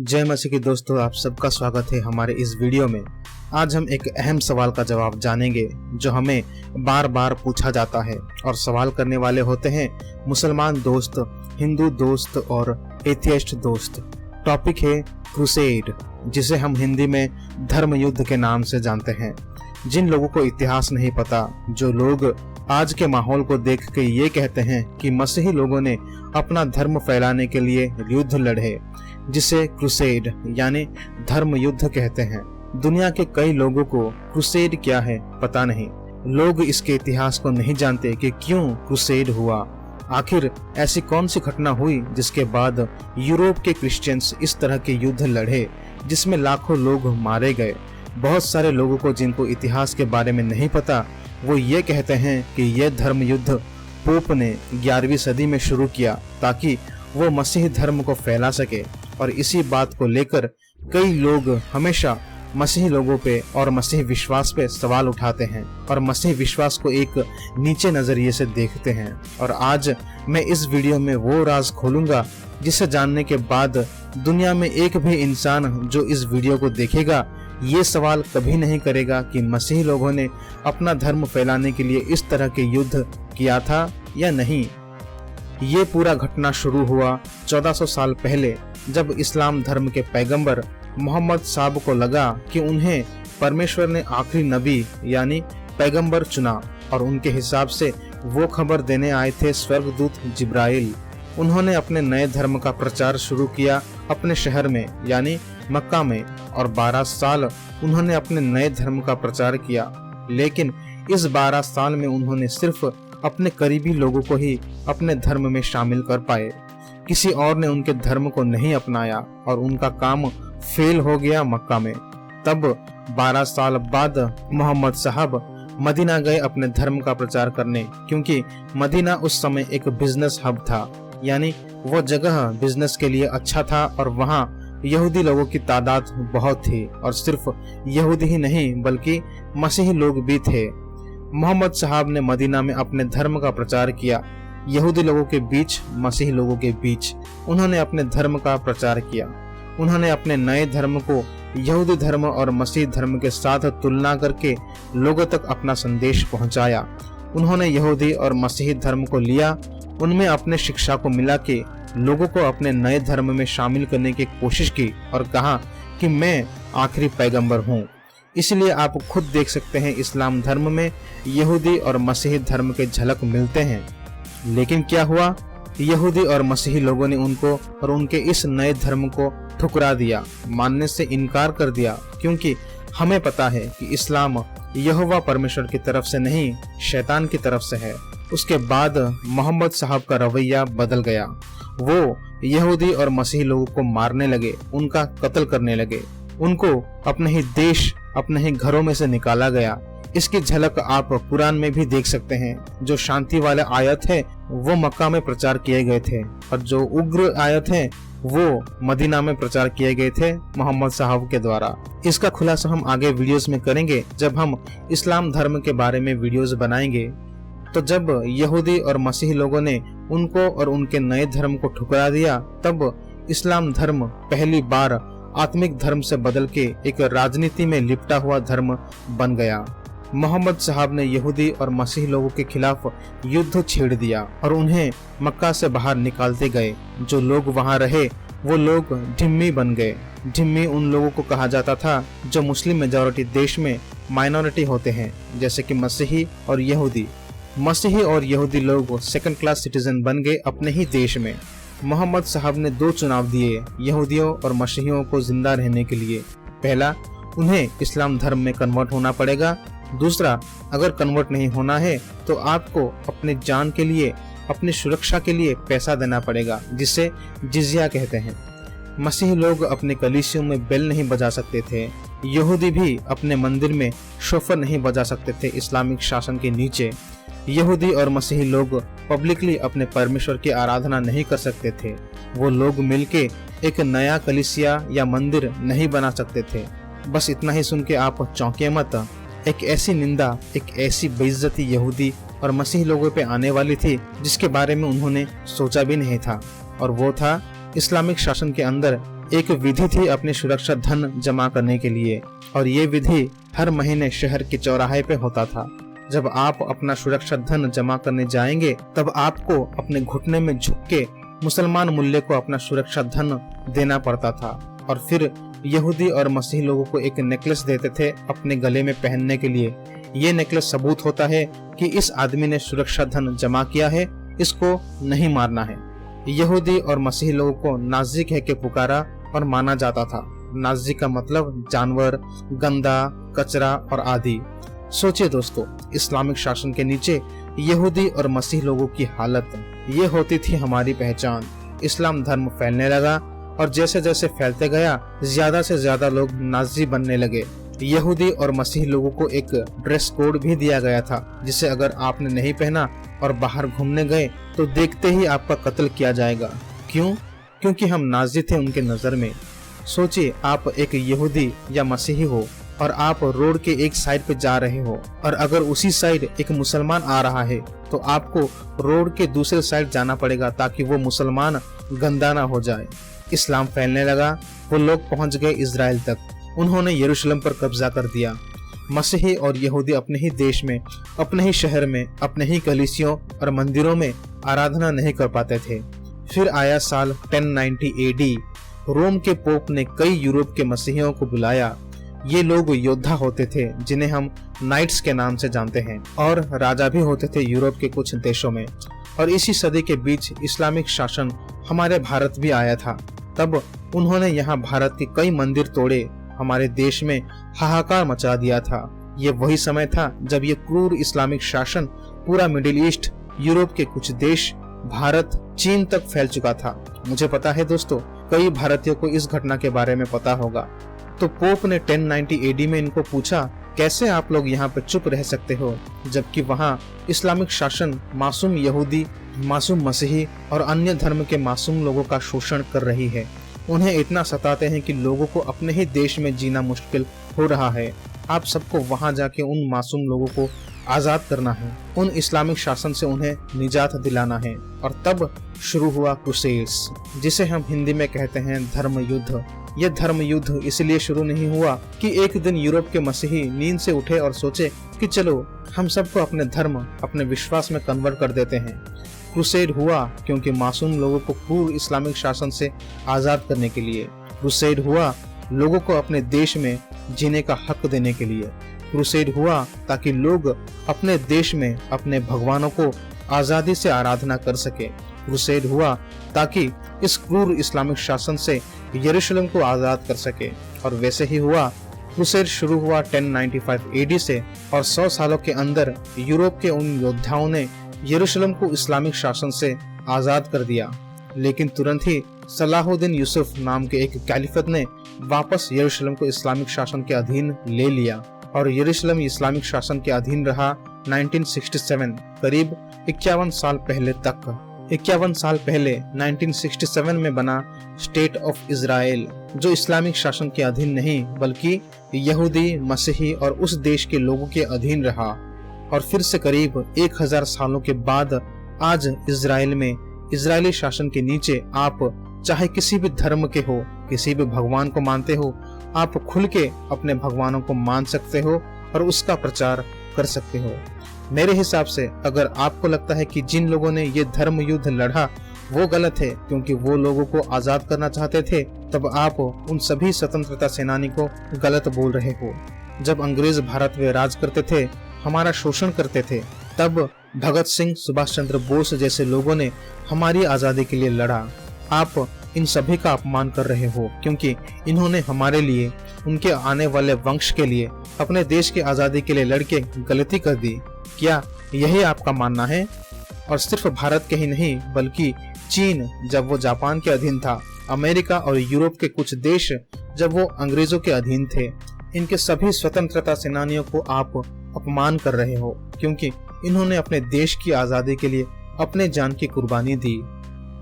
जय मसीह की दोस्तों, आप सबका स्वागत है हमारे इस वीडियो में। आज हम एक अहम सवाल का जवाब जानेंगे जो हमें बार बार पूछा जाता है और सवाल करने वाले होते हैं मुसलमान दोस्त, हिंदू दोस्त और एथियस्ट दोस्त। टॉपिक है क्रूसेड, जिसे हम हिंदी में धर्म युद्ध के नाम से जानते हैं। जिन लोगों को इतिहास नहीं पता, जो लोग आज के माहौल को देख के ये कहते हैं कि मसीही लोगों ने अपना धर्म फैलाने के लिए युद्ध लड़े, जिसे क्रूसेड यानी धर्म युद्ध कहते हैं। दुनिया के कई लोगों को क्रूसेड क्या है पता नहीं। लोग इसके इतिहास को नहीं जानते कि क्यों क्रूसेड हुआ। आखिर ऐसी कौन सी घटना हुई जिसके बाद यूरोप के क्रिश्चियंस इस तरह के युद्ध लड़े जिसमें लाखों लोग मारे गए। बहुत सारे लोगों को जिनको इतिहास के बारे में नहीं पता, वो ये कहते हैं कि यह धर्म युद्ध पोप ने 11वीं सदी में शुरू किया ताकि वो मसीही धर्म को फैला सके। और इसी बात को लेकर कई लोग हमेशा मसीही लोगों पे और मसीही विश्वास पे सवाल उठाते हैं और मसीही विश्वास को एक नीचे नजरिए से देखते हैं। और आज मैं इस वीडियो में वो राज खोलूंगा जिसे जानने के बाद दुनिया में एक भी इंसान जो इस वीडियो को देखेगा ये सवाल कभी नहीं करेगा कि मसीही लोगों ने अपना धर्म फैलाने के लिए इस तरह के युद्ध किया था या नहीं। ये पूरा घटना शुरू हुआ 1400 साल पहले, जब इस्लाम धर्म के पैगंबर मोहम्मद साहब को लगा कि उन्हें परमेश्वर ने आखिरी नबी यानी पैगंबर चुना और उनके हिसाब से वो खबर देने आए थे स्वर्गदूत जिब्राइल। उन्होंने अपने नए धर्म का प्रचार शुरू किया अपने शहर में यानी मक्का में, और 12 साल उन्होंने अपने नए धर्म का प्रचार किया। लेकिन इस 12 साल में उन्होंने सिर्फ अपने करीबी लोगों को ही अपने धर्म में शामिल कर पाए। किसी और ने उनके धर्म को नहीं अपनाया और उनका काम फेल हो गया मक्का में। तब 12 साल बाद मोहम्मद साहब मदीना गए अपने धर्म का प्रचार करने, क्योंकि मदीना उस समय एक बिजनेस हब था, यानी वो जगह बिजनेस के लिए अच्छा था और वहाँ यहूदी लोगों की तादाद बहुत थी। और सिर्फ यहूदी ही नहीं बल्कि मसीही लोग भी थे। मोहम्मद साहब ने मदीना में अपने धर्म का प्रचार किया, यहूदी लोगों के बीच, मसीही लोगों के बीच उन्होंने अपने धर्म का प्रचार किया। उन्होंने अपने नए धर्म को यहूदी धर्म और मसीही धर्म के साथ तुलना करके लोगों तक अपना संदेश पहुंचाया। उन्होंने यहूदी और मसीही धर्म को लिया, उनमें अपने शिक्षा को मिला के लोगों को अपने नए धर्म में शामिल करने की कोशिश की और कहा कि मैं आखिरी पैगंबर हूँ। इसलिए आप खुद देख सकते हैं इस्लाम धर्म में यहूदी और मसीही धर्म के झलक मिलते हैं। लेकिन क्या हुआ, यहूदी और मसीही लोगों ने उनको और उनके इस नए धर्म को ठुकरा दिया, मानने से इनकार कर दिया, क्योंकि हमें पता है कि इस्लाम यहोवा परमेश्वर की तरफ से नहीं शैतान की तरफ से है। उसके बाद मोहम्मद साहब का रवैया बदल गया। वो यहूदी और मसीही लोगों को मारने लगे, उनका कत्ल करने लगे, उनको अपने ही देश, अपने ही घरों में से निकाला गया। इसकी झलक आप कुरान में भी देख सकते हैं। जो शांति वाले आयत है वो मक्का में प्रचार किए गए थे और जो उग्र आयत है वो मदीना में प्रचार किए गए थे मोहम्मद साहब के द्वारा। इसका खुलासा हम आगे वीडियोस में करेंगे जब हम इस्लाम धर्म के बारे में वीडियोस बनाएंगे। तो जब यहूदी और मसीही लोगों ने उनको और उनके नए धर्म को ठुकरा दिया, तब इस्लाम धर्म पहली बार आत्मिक धर्म से बदल के एक राजनीति में लिपटा हुआ धर्म बन गया। मोहम्मद साहब ने यहूदी और मसीही लोगों के खिलाफ युद्ध छेड़ दिया और उन्हें मक्का से बाहर निकालते गए। जो लोग वहां रहे वो लोग ढिम्मी बन गए। ढिम्मी उन लोगों को कहा जाता था जो मुस्लिम मेजॉरिटी देश में माइनॉरिटी होते हैं, जैसे कि मसीही और यहूदी। मसीही और यहूदी लोग सेकंड क्लास सिटीजन बन गए अपने ही देश में। मोहम्मद साहब ने 2 चुनाव दिए यहूदियों और मसीहियों को जिंदा रहने के लिए। पहला, उन्हें इस्लाम धर्म में कन्वर्ट होना पड़ेगा। दूसरा, अगर कन्वर्ट नहीं होना है तो आपको अपने जान के लिए, अपनी सुरक्षा के लिए पैसा देना पड़ेगा, जिसे जिजिया कहते हैं। मसीही लोग अपने कलीसियों में बेल नहीं बजा सकते थे। यहूदी भी अपने मंदिर में शोफर नहीं बजा सकते थे इस्लामिक शासन के नीचे। यहूदी और मसीही लोग पब्लिकली अपने परमेश्वर की आराधना नहीं कर सकते थे। वो लोग मिलके एक नया कलीसिया या मंदिर नहीं बना सकते थे। बस इतना ही सुन के आप चौंके मत। एक ऐसी निंदा, एक ऐसी बेइज्जती यहूदी और मसीही लोगों पे आने वाली थी जिसके बारे में उन्होंने सोचा भी नहीं था, और वो था इस्लामिक शासन के अंदर एक विधि थी अपनी सुरक्षा धन जमा करने के लिए, और ये विधि हर महीने शहर के चौराहे पे होता था। जब आप अपना सुरक्षा धन जमा करने जाएंगे तब आपको अपने घुटने में झुक के मुसलमान मुल्ले को अपना सुरक्षा धन देना पड़ता था, और फिर यहूदी और मसीही लोगों को एक नेकलेस देते थे अपने गले में पहनने के लिए। ये नेकलेस सबूत होता है कि इस आदमी ने सुरक्षा धन जमा किया है, इसको नहीं मारना है। यहूदी और मसीही लोगों को नाजी कह के पुकारा और माना जाता था। नाजी का मतलब जानवर, गंदा, कचरा और आदि। सोचिए दोस्तों, इस्लामिक शासन के नीचे यहूदी और मसीही लोगों की हालत, ये होती थी हमारी पहचान। इस्लाम धर्म फैलने लगा और जैसे जैसे फैलते गया ज्यादा से ज्यादा लोग नाजी बनने लगे। यहूदी और मसीही लोगों को एक ड्रेस कोड भी दिया गया था, जिसे अगर आपने नहीं पहना और बाहर घूमने गए तो देखते ही आपका कत्ल किया जाएगा। क्यों? क्योंकि हम नाजी थे उनके नजर में। सोचिए, आप एक यहूदी या मसीही हो और आप रोड के एक साइड पे जा रहे हो, और अगर उसी साइड एक मुसलमान आ रहा है तो आपको रोड के दूसरे साइड जाना पड़ेगा ताकि वो मुसलमान गंदा ना हो जाए। इस्लाम फैलने लगा, वो लोग पहुंच गए इजराइल तक। उन्होंने यरूशलेम पर कब्जा कर दिया। मसीही और यहूदी अपने ही देश में, अपने ही शहर में, अपने ही कलीसियों और मंदिरों में आराधना नहीं कर पाते थे। फिर आया साल 1090 AD। रोम के पोप ने कई यूरोप के मसीहियों को बुलाया। ये लोग योद्धा होते थे जिन्हें हम नाइट्स के नाम से जानते हैं, और राजा भी होते थे यूरोप के कुछ देशों में। और इसी सदी के बीच इस्लामिक शासन हमारे भारत भी आया था। तब उन्होंने यहाँ भारत के कई मंदिर तोड़े, हमारे देश में हाहाकार मचा दिया था। ये वही समय था जब ये क्रूर इस्लामिक शासन पूरा मिडिल ईस्ट, यूरोप के कुछ देश, भारत, चीन तक फैल चुका था। मुझे पता है दोस्तों, कई भारतीयों को इस घटना के बारे में पता होगा। तो पोप ने 1090 AD में इनको पूछा, कैसे आप लोग यहाँ पे चुप रह सकते हो जबकि वहाँ इस्लामिक शासन मासूम यहूदी, मासूम मसीही और अन्य धर्म के मासूम लोगों का शोषण कर रही है। उन्हें इतना सताते हैं कि लोगों को अपने ही देश में जीना मुश्किल हो रहा है। आप सबको वहां जाके उन मासूम लोगों को आजाद करना है, उन इस्लामिक शासन से उन्हें निजात दिलाना है। और तब शुरू हुआ क्रूसेड्स, जिसे हम हिंदी में कहते हैं धर्म युद्ध। यह धर्म युद्ध इसलिए शुरू नहीं हुआ कि एक दिन यूरोप के मसीही नींद से उठे और सोचे कि चलो हम सबको अपने धर्म, अपने विश्वास में कन्वर्ट कर देते हैं। क्रूसेड हुआ क्योंकि मासूम लोगों को क्रूर इस्लामिक शासन से आजाद करने के लिए। क्रूसेड हुआ लोगों को अपने देश में जीने का हक देने के लिए। क्रूसेड हुआ ताकि लोग अपने देश में अपने भगवानों को आजादी से आराधना कर सके। क्रूसेड हुआ ताकि इस क्रूर इस्लामिक शासन से यरूशलेम को आजाद कर सके। और वैसे ही हुआ। क्रूसेड शुरू हुआ 1095 AD से, और 100 सालों के अंदर यूरोप के उन योद्धाओं ने यरूशलेम को इस्लामिक शासन से आजाद कर दिया। लेकिन तुरंत ही सलाहुद्दीन यूसुफ नाम के एक कैलिफत ने वापस यरूशलेम को इस्लामिक शासन के अधीन ले लिया, और यरूशलेम इस्लामिक शासन के अधीन रहा 1967, करीब 51 साल पहले तक। 51 साल पहले 1967 में बना स्टेट ऑफ इजराइल, जो इस्लामिक शासन के अधीन नहीं बल्कि यहूदी, मसीही और उस देश के लोगों के अधीन रहा। और फिर से करीब 1000 सालों के बाद आज इजराइल में इजरायली शासन के नीचे आप चाहे किसी भी धर्म के हो, किसी भी भगवान को मानते हो, आप खुल के अपने भगवानों को मान सकते हो और उसका प्रचार कर सकते हो। मेरे हिसाब से अगर आपको लगता है कि जिन लोगों ने ये धर्म युद्ध लड़ा वो गलत है क्योंकि वो लोगों को आजाद करना चाहते थे, तब आप उन सभी स्वतंत्रता सेनानी को गलत बोल रहे हो। जब अंग्रेज भारत में राज करते थे, हमारा शोषण करते थे, तब भगत सिंह, सुभाष चंद्र बोस जैसे लोगों ने हमारी आजादी के लिए लड़ा। आप इन सभी का अपमान कर रहे हो क्योंकि इन्होंने हमारे लिए, उनके आने वाले वंश के लिए, अपने देश की आजादी के लिए लड़के गलती कर दी। क्या यही आपका मानना है? और सिर्फ भारत के ही नहीं बल्कि चीन जब वो जापान के अधीन था, अमेरिका और यूरोप के कुछ देश जब वो अंग्रेजों के अधीन थे, इनके सभी स्वतंत्रता सेनानियों को आप अपमान कर रहे हो क्योंकि इन्होंने अपने देश की आजादी के लिए अपने जान की कुर्बानी दी।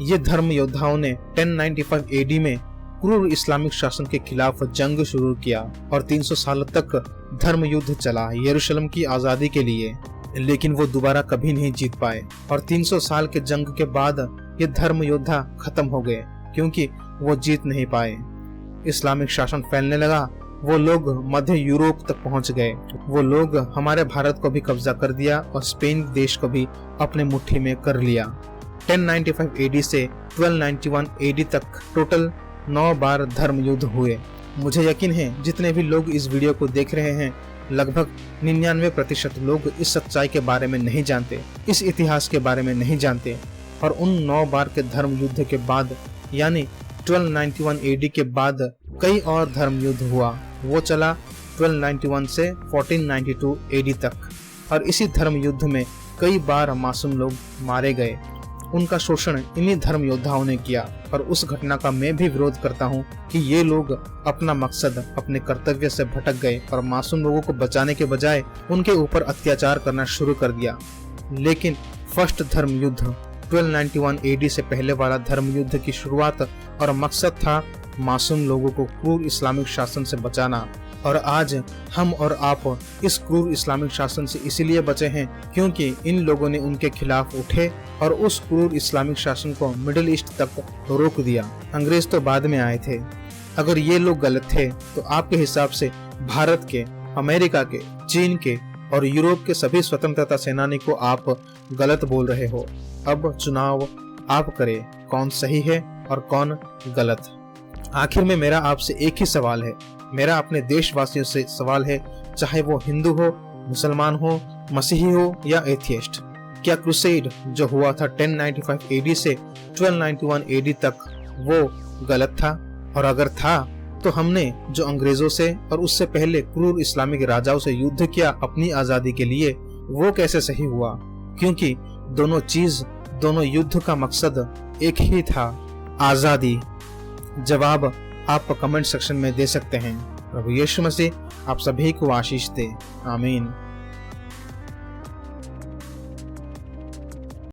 ये धर्म योद्धाओं ने 1095 AD में क्रूर इस्लामिक शासन के खिलाफ जंग शुरू किया और 300 साल तक धर्म युद्ध चला यरूशलेम की आजादी के लिए, लेकिन वो दोबारा कभी नहीं जीत पाए। और 300 साल के जंग के बाद ये धर्म योद्धा खत्म हो गए क्योंकि वो जीत नहीं पाए। इस्लामिक शासन फैलने लगा, वो लोग मध्य यूरोप तक पहुंच गए। वो लोग हमारे भारत को भी कब्जा कर दिया और स्पेन देश को भी अपने मुट्ठी में कर लिया। 1095 AD से 1291 AD तक टोटल 9 बार धर्म युद्ध हुए। मुझे यकीन है जितने भी लोग इस वीडियो को देख रहे हैं, लगभग 99% लोग इस सच्चाई के बारे में नहीं जानते, इस इतिहास के बारे में नहीं जानते। और उन 9 बार के धर्म युद्ध के बाद यानी 1291 AD के बाद कई और धर्म युद्ध हुआ। वो चला 1291 से 1492 AD तक और इसी धर्म युद्ध में कई बार मासूम लोग मारे गए। उनका शोषण इन्हीं धर्म योद्धाओं ने किया और उस घटना का मैं भी विरोध करता हूँ कि ये लोग अपना मकसद, अपने कर्तव्य से भटक गए और मासूम लोगों को बचाने के बजाय उनके ऊपर अत्याचार करना शुरू कर दिया। लेकिन फर्स्ट धर्म युद्ध 1291 AD से पहले वाला धर्म युद्ध की शुरुआत और मकसद था मासूम लोगों को क्रूर इस्लामिक शासन से बचाना। और आज हम और आप इस क्रूर इस्लामिक शासन से इसीलिए बचे हैं क्योंकि इन लोगों ने उनके खिलाफ उठे और उस क्रूर इस्लामिक शासन को मिडिल ईस्ट तक रोक दिया। अंग्रेज तो बाद में आए थे। अगर ये लोग गलत थे तो आपके हिसाब से भारत के, अमेरिका के, चीन के और यूरोप के सभी स्वतंत्रता सेनानी को आप गलत बोल रहे हो। अब चुनाव आप करें, कौन सही है और कौन गलत। आखिर में मेरा आपसे एक ही सवाल है, मेरा अपने देशवासियों से सवाल है, चाहे वो हिंदू हो, मुसलमान हो, मसीही हो या एथियस्ट, क्या क्रूसेड जो हुआ था 1095 AD से 1291 AD तक वो गलत था? और अगर था तो हमने जो अंग्रेजों से और उससे पहले क्रूर इस्लामिक राजाओं से युद्ध किया अपनी आजादी के लिए, वो कैसे सही हुआ? क्योंकि दोनों युद्ध का मकसद एक ही था, आजादी। जवाब आप कमेंट सेक्शन में दे सकते हैं। प्रभु यीशु मसीह आप सभी को आशीष दे। आमीन।